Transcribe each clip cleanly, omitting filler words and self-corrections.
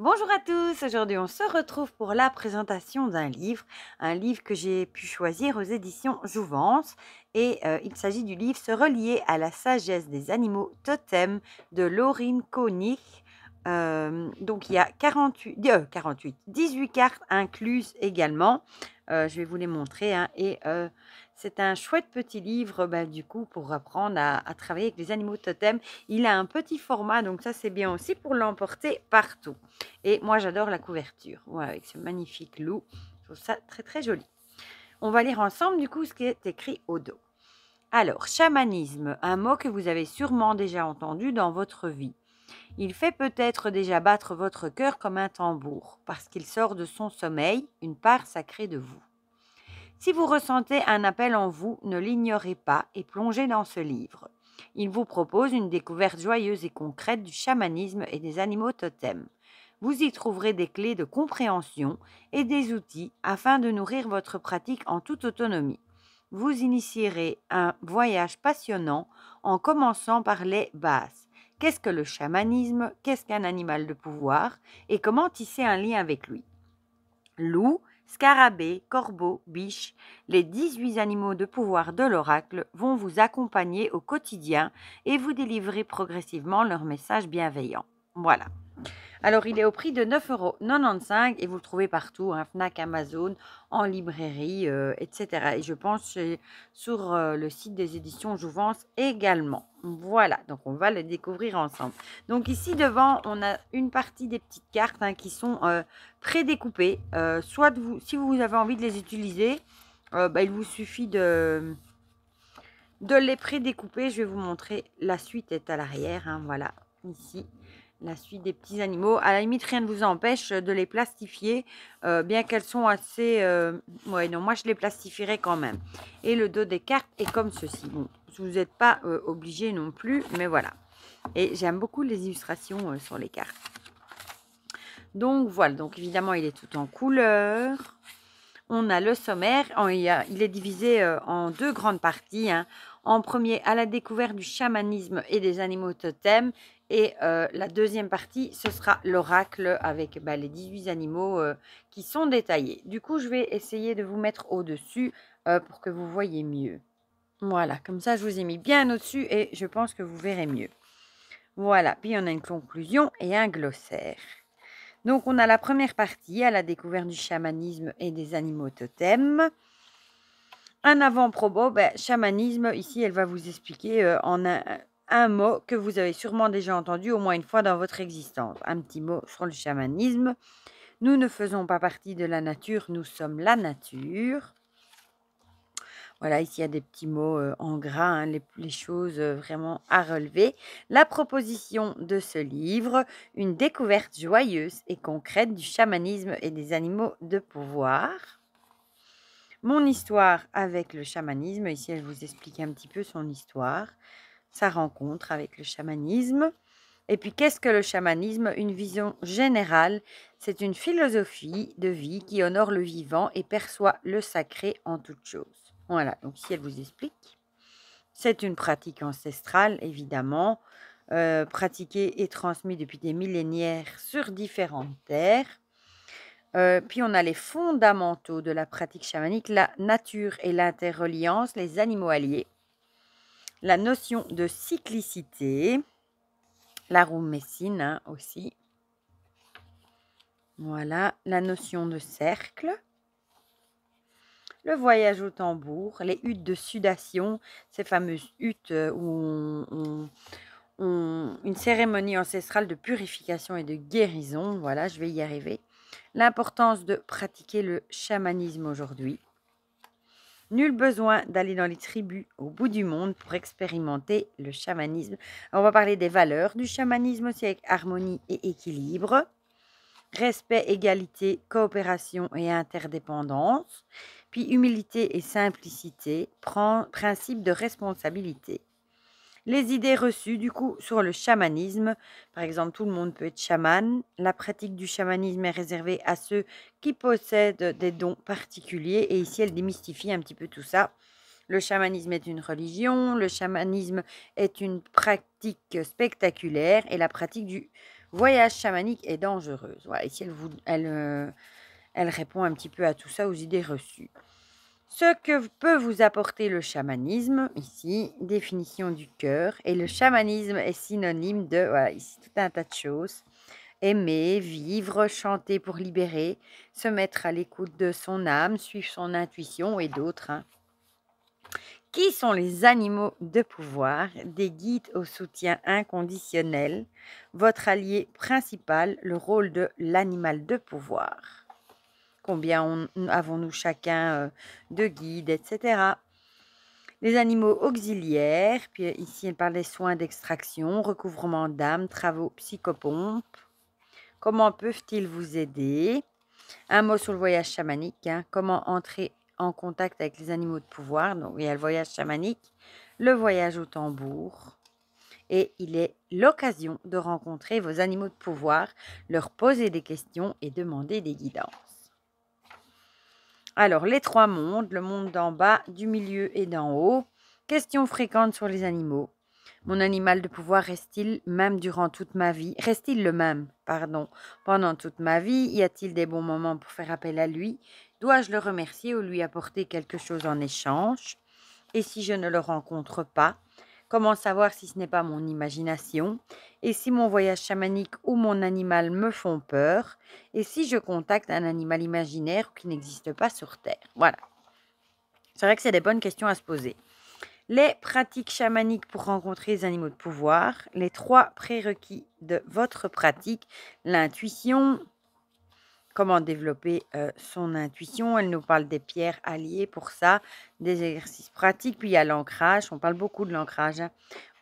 Bonjour à tous, aujourd'hui on se retrouve pour la présentation un livre que j'ai pu choisir aux éditions Jouvence et il s'agit du livre Se relier à la sagesse des animaux totems de Laurine Konig. Donc il y a 18 cartes incluses également. Je vais vous les montrer hein, et c'est un chouette petit livre du coup pour apprendre à travailler avec les animaux totems. Il a un petit format donc ça c'est bien aussi pour l'emporter partout. Et moi, j'adore la couverture. Voilà, avec ce magnifique loup. Je trouve ça très, très joli. On va lire ensemble, du coup, ce qui est écrit au dos. Alors, chamanisme, un mot que vous avez sûrement déjà entendu dans votre vie. Il fait peut-être déjà battre votre cœur comme un tambour, parce qu'il sort de son sommeil, une part sacrée de vous. Si vous ressentez un appel en vous, ne l'ignorez pas et plongez dans ce livre. Il vous propose une découverte joyeuse et concrète du chamanisme et des animaux totems. Vous y trouverez des clés de compréhension et des outils afin de nourrir votre pratique en toute autonomie. Vous initierez un voyage passionnant en commençant par les bases. Qu'est-ce que le chamanisme? Qu'est-ce qu'un animal de pouvoir? Et comment tisser un lien avec lui? Loup, scarabée, corbeau, biche, les 18 animaux de pouvoir de l'oracle vont vous accompagner au quotidien et vous délivrer progressivement leur message bienveillant. Voilà. Alors, il est au prix de 9,95 € et vous le trouvez partout, hein, Fnac, Amazon, en librairie, etc. Et je pense sur le site des éditions Jouvence également. Voilà, donc on va le découvrir ensemble. Donc ici devant, on a une partie des petites cartes hein, qui sont prédécoupées. Soit si vous avez envie de les utiliser, il vous suffit de les prédécouper. Je vais vous montrer. La suite est à l'arrière, hein, voilà, ici. La suite des petits animaux. À la limite, rien ne vous empêche de les plastifier, bien qu'elles sont assez... Ouais, non, moi, je les plastifierai quand même. Et le dos des cartes est comme ceci. Bon, vous n'êtes pas obligé non plus, mais voilà. Et j'aime beaucoup les illustrations sur les cartes. Donc, voilà. Donc, évidemment, il est tout en couleur. On a le sommaire. Il est divisé en deux grandes parties. Hein. En premier, à la découverte du chamanisme et des animaux totems. Et la deuxième partie, ce sera l'oracle avec les 18 animaux qui sont détaillés. Du coup, je vais essayer de vous mettre au-dessus pour que vous voyez mieux. Voilà, comme ça, je vous ai mis bien au-dessus et je pense que vous verrez mieux. Voilà, puis on a une conclusion et un glossaire. Donc, on a la première partie, à la découverte du chamanisme et des animaux totems. Un avant-propos, chamanisme, ici, elle va vous expliquer en un mot que vous avez sûrement déjà entendu au moins une fois dans votre existence. Un petit mot sur le chamanisme. Nous ne faisons pas partie de la nature, nous sommes la nature. Voilà, ici, il y a des petits mots en gras, hein, les choses vraiment à relever. La proposition de ce livre, une découverte joyeuse et concrète du chamanisme et des animaux de pouvoir. Mon histoire avec le chamanisme, ici, elle vous explique un petit peu son histoire, sa rencontre avec le chamanisme. Et puis, qu'est-ce que le chamanisme? Une vision générale, c'est une philosophie de vie qui honore le vivant et perçoit le sacré en toute chose. Voilà, donc ici, elle vous explique. C'est une pratique ancestrale, évidemment, pratiquée et transmise depuis des millénaires sur différentes terres. Puis, on a les fondamentaux de la pratique chamanique, la nature et l'interreliance, les animaux alliés, la notion de cyclicité, la roue messine hein, aussi. Voilà, la notion de cercle. Le voyage au tambour, les huttes de sudation, ces fameuses huttes où une cérémonie ancestrale de purification et de guérison. Voilà, je vais y arriver. L'importance de pratiquer le chamanisme aujourd'hui. Nul besoin d'aller dans les tribus au bout du monde pour expérimenter le chamanisme. On va parler des valeurs du chamanisme aussi avec harmonie et équilibre. Respect, égalité, coopération et interdépendance. Puis humilité et simplicité, principe de responsabilité. Les idées reçues du coup sur le chamanisme, par exemple tout le monde peut être chaman, la pratique du chamanisme est réservée à ceux qui possèdent des dons particuliers et ici elle démystifie un petit peu tout ça. Le chamanisme est une religion, le chamanisme est une pratique spectaculaire et la pratique du Voyage chamanique et dangereuse. Voilà, ici, elle répond un petit peu à tout ça, aux idées reçues. Ce que peut vous apporter le chamanisme, ici, définition du cœur. Et le chamanisme est synonyme de, voilà, ici, tout un tas de choses. Aimer, vivre, chanter pour libérer, se mettre à l'écoute de son âme, suivre son intuition et d'autres. Qui sont les animaux de pouvoir, des guides au soutien inconditionnel, votre allié principal, le rôle de l'animal de pouvoir. Combien avons-nous chacun de guides, etc. Les animaux auxiliaires, puis ici elle parle des soins d'extraction, recouvrement d'âme, travaux psychopompes. Comment peuvent-ils vous aider? Un mot sur le voyage chamanique, comment entrer en contact avec les animaux de pouvoir. Donc il y a le voyage chamanique, le voyage au tambour. Et il est l'occasion de rencontrer vos animaux de pouvoir, leur poser des questions et demander des guidances. Alors, les 3 mondes, le monde d'en bas, du milieu et d'en haut. Questions fréquentes sur les animaux. Mon animal de pouvoir reste-t-il même durant toute ma vie? Reste-t-il le même, pendant toute ma vie? Y a-t-il des bons moments pour faire appel à lui? Dois-je le remercier ou lui apporter quelque chose en échange? Et si je ne le rencontre pas? Comment savoir si ce n'est pas mon imagination? Et si mon voyage chamanique ou mon animal me font peur? Et si je contacte un animal imaginaire qui n'existe pas sur Terre? Voilà. C'est vrai que c'est des bonnes questions à se poser. Les pratiques chamaniques pour rencontrer les animaux de pouvoir. Les 3 prérequis de votre pratique. L'intuition. Comment développer son intuition. Elle nous parle des pierres alliées pour ça, des exercices pratiques. Puis il y a l'ancrage, on parle beaucoup de l'ancrage.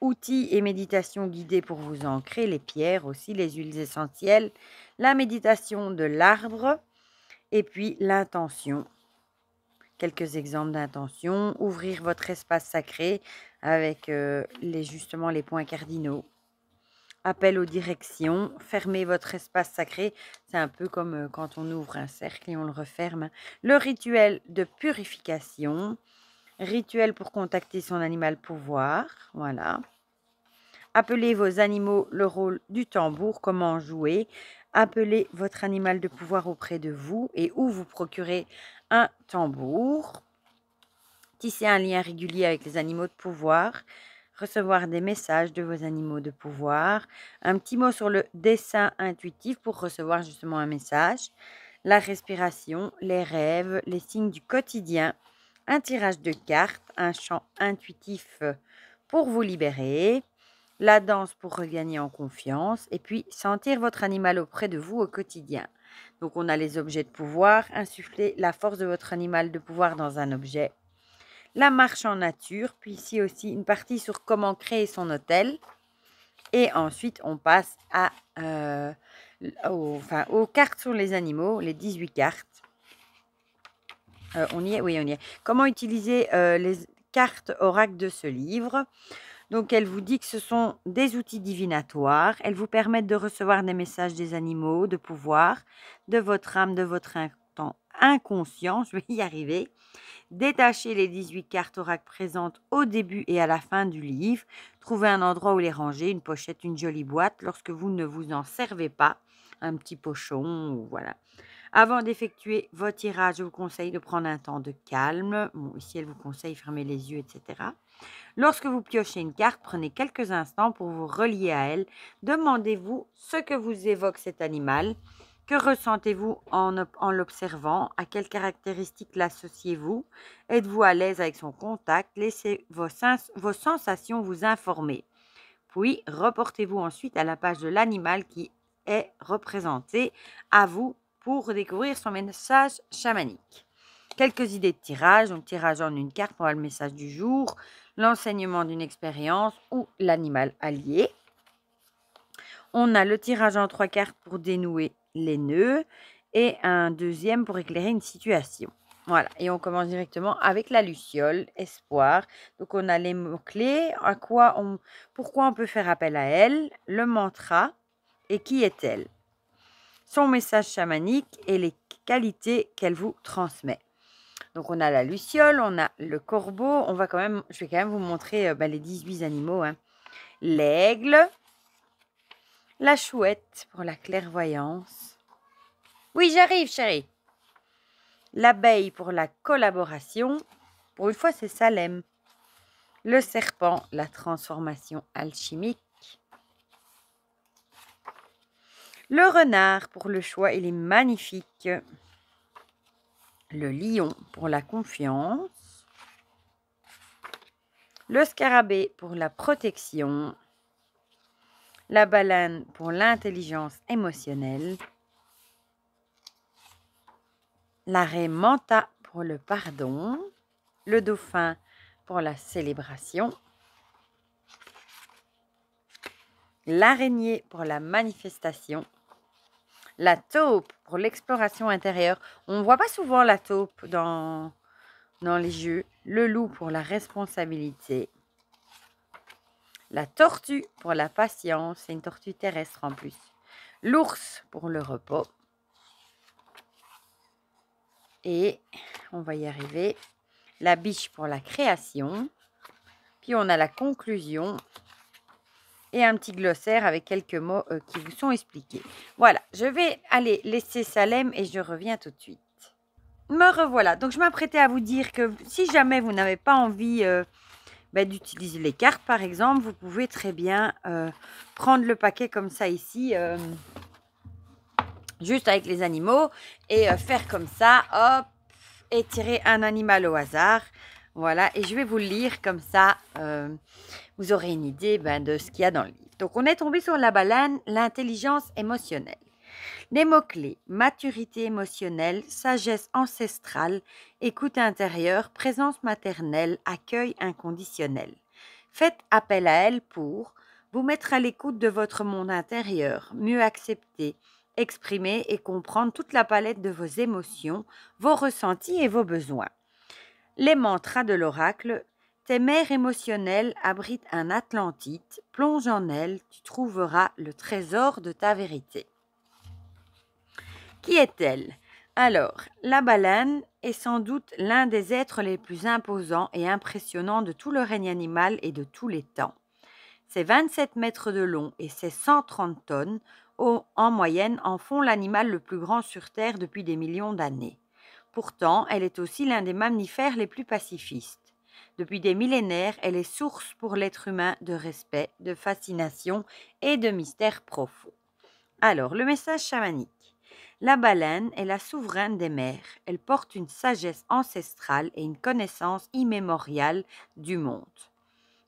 Outils et méditation guidée pour vous ancrer, les pierres aussi, les huiles essentielles. La méditation de l'arbre et puis l'intention. Quelques exemples d'intention. Ouvrir votre espace sacré avec justement les points cardinaux. Appel aux directions, fermez votre espace sacré. C'est un peu comme quand on ouvre un cercle et on le referme. Le rituel de purification. Rituel pour contacter son animal pouvoir. Voilà. Appelez vos animaux, le rôle du tambour, comment jouer. Appelez votre animal de pouvoir auprès de vous et où vous procurez un tambour. Tissez un lien régulier avec les animaux de pouvoir. Recevoir des messages de vos animaux de pouvoir. Un petit mot sur le dessin intuitif pour recevoir justement un message. La respiration, les rêves, les signes du quotidien. Un tirage de cartes, un chant intuitif pour vous libérer. La danse pour regagner en confiance. Et puis, sentir votre animal auprès de vous au quotidien. Donc, on a les objets de pouvoir. Insuffler la force de votre animal de pouvoir dans un objet. La marche en nature, puis ici aussi une partie sur comment créer son hôtel. Et ensuite, on passe aux cartes sur les animaux, les 18 cartes. On y est? Oui, on y est. Comment utiliser les cartes oracles de ce livre? Donc, elle vous dit que ce sont des outils divinatoires. Elles vous permettent de recevoir des messages des animaux, de pouvoir, de votre âme, de votre inconscient. Je vais y arriver. Détachez les 18 cartes oracles présentes au début et à la fin du livre. Trouvez un endroit où les ranger, une pochette, une jolie boîte. Lorsque vous ne vous en servez pas, un petit pochon, ou voilà. Avant d'effectuer votre tirage, je vous conseille de prendre un temps de calme. Bon, ici, elle vous conseille de fermer les yeux, etc. Lorsque vous piochez une carte, prenez quelques instants pour vous relier à elle. Demandez-vous ce que vous évoque cet animal. Que ressentez-vous en l'observant? À quelles caractéristiques l'associez-vous? Êtes-vous à l'aise avec son contact? Laissez vos sensations vous informer. Puis, reportez-vous ensuite à la page de l'animal qui est représenté. À vous pour découvrir son message chamanique. Quelques idées de tirage. Donc, tirage en une carte pour avoir le message du jour, l'enseignement d'une expérience ou l'animal allié. On a le tirage en 3 cartes pour dénouer les nœuds et un deuxième pour éclairer une situation. Voilà, et on commence directement avec la luciole, espoir. Donc, on a les mots-clés, pourquoi on peut faire appel à elle, le mantra et qui est-elle, son message chamanique et les qualités qu'elle vous transmet. Donc, on a la luciole, on a le corbeau. Je vais quand même vous montrer les 18 animaux. L'aigle, La chouette pour la clairvoyance. Oui, j'arrive, chérie. L'abeille pour la collaboration. Pour une fois, c'est Salem. Le serpent, la transformation alchimique. Le renard pour le choix, il est magnifique. Le lion pour la confiance. Le scarabée pour la protection. La baleine pour l'intelligence émotionnelle. La raie manta pour le pardon. Le dauphin pour la célébration. L'araignée pour la manifestation. La taupe pour l'exploration intérieure. On ne voit pas souvent la taupe dans les jeux. Le loup pour la responsabilité. La tortue pour la patience. C'est une tortue terrestre en plus. L'ours pour le repos. Et on va y arriver. La biche pour la création. Puis on a la conclusion. Et un petit glossaire avec quelques mots qui vous sont expliqués. Voilà, je vais aller laisser Salem et je reviens tout de suite. Me revoilà. Donc, je m'apprêtais à vous dire que si jamais vous n'avez pas envie d'utiliser les cartes, par exemple, vous pouvez très bien prendre le paquet comme ça ici, juste avec les animaux, et faire comme ça, hop, et tirer un animal au hasard. Voilà, et je vais vous le lire comme ça. Vous aurez une idée de ce qu'il y a dans le livre. Donc, on est tombé sur la baleine, l'intelligence émotionnelle. Les mots-clés, maturité émotionnelle, sagesse ancestrale, écoute intérieure, présence maternelle, accueil inconditionnel. Faites appel à elle pour vous mettre à l'écoute de votre monde intérieur, mieux accepter, exprimer et comprendre toute la palette de vos émotions, vos ressentis et vos besoins. Les mantras de l'oracle. Tes mers émotionnelles abritent un Atlantide, plonge en elle, tu trouveras le trésor de ta vérité. Qui est-elle? Alors, la baleine est sans doute l'un des êtres les plus imposants et impressionnants de tout le règne animal et de tous les temps. Ses 27 mètres de long et ses 130 tonnes, en moyenne, en font l'animal le plus grand sur Terre depuis des millions d'années. Pourtant, elle est aussi l'un des mammifères les plus pacifistes. Depuis des millénaires, elle est source pour l'être humain de respect, de fascination et de mystères profonds. Alors, le message chamanique. La baleine est la souveraine des mers. Elle porte une sagesse ancestrale et une connaissance immémoriale du monde.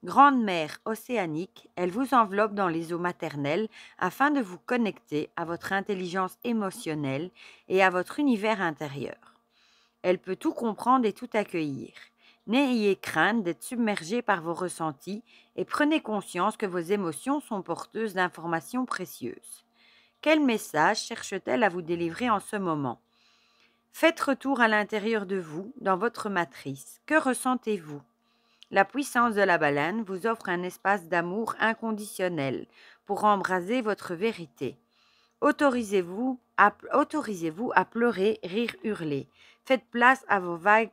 Grande mère océanique, elle vous enveloppe dans les eaux maternelles afin de vous connecter à votre intelligence émotionnelle et à votre univers intérieur. Elle peut tout comprendre et tout accueillir. N'ayez crainte d'être submergé par vos ressentis et prenez conscience que vos émotions sont porteuses d'informations précieuses. Quel message cherche-t-elle à vous délivrer en ce moment? Faites retour à l'intérieur de vous, dans votre matrice. Que ressentez-vous? La puissance de la baleine vous offre un espace d'amour inconditionnel pour embraser votre vérité. Autorisez-vous à pleurer, rire, hurler. Faites place à vos vagues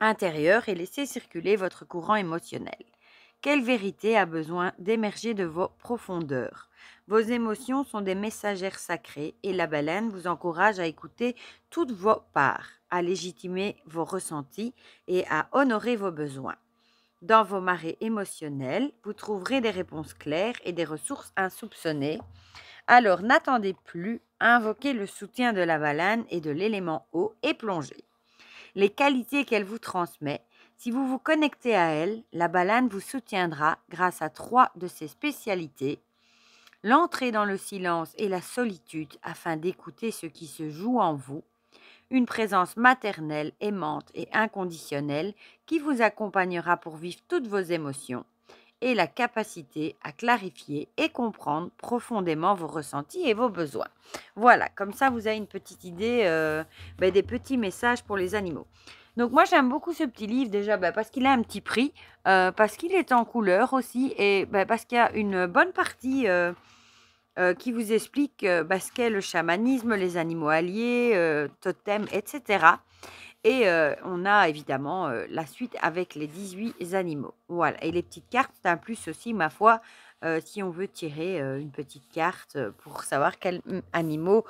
intérieures et laissez circuler votre courant émotionnel. Quelle vérité a besoin d'émerger de vos profondeurs? Vos émotions sont des messagères sacrées et la baleine vous encourage à écouter toutes vos parts, à légitimer vos ressentis et à honorer vos besoins. Dans vos marées émotionnelles, vous trouverez des réponses claires et des ressources insoupçonnées. Alors n'attendez plus, invoquez le soutien de la baleine et de l'élément eau et plongez. Les qualités qu'elle vous transmet, si vous vous connectez à elle, la baleine vous soutiendra grâce à 3 de ses spécialités. L'entrée dans le silence et la solitude afin d'écouter ce qui se joue en vous. Une présence maternelle, aimante et inconditionnelle qui vous accompagnera pour vivre toutes vos émotions. Et la capacité à clarifier et comprendre profondément vos ressentis et vos besoins. Voilà, comme ça vous avez une petite idée des petits messages pour les animaux. Donc moi j'aime beaucoup ce petit livre déjà parce qu'il a un petit prix, parce qu'il est en couleur aussi et parce qu'il y a une bonne partie qui vous explique ce qu'est le chamanisme, les animaux alliés, totems, etc. Et on a évidemment la suite avec les 18 animaux. Voilà. Et les petites cartes, c'est un plus aussi, ma foi, si on veut tirer une petite carte pour savoir quel animaux,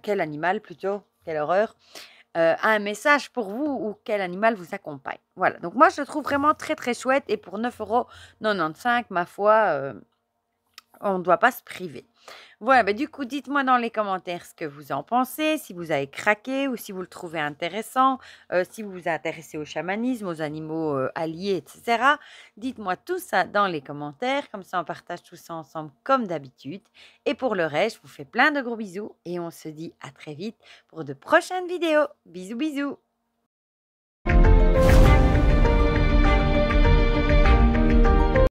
quel animal plutôt, quelle horreur, a un message pour vous ou quel animal vous accompagne. Voilà, donc moi je le trouve vraiment très très chouette et pour 9,95 €, ma foi, on ne doit pas se priver. Voilà, bah, du coup, dites-moi dans les commentaires ce que vous en pensez, si vous avez craqué ou si vous le trouvez intéressant, si vous vous intéressez au chamanisme, aux animaux alliés, etc. Dites-moi tout ça dans les commentaires, comme ça on partage tout ça ensemble comme d'habitude. Et pour le reste, je vous fais plein de gros bisous et on se dit à très vite pour de prochaines vidéos. Bisous, bisous.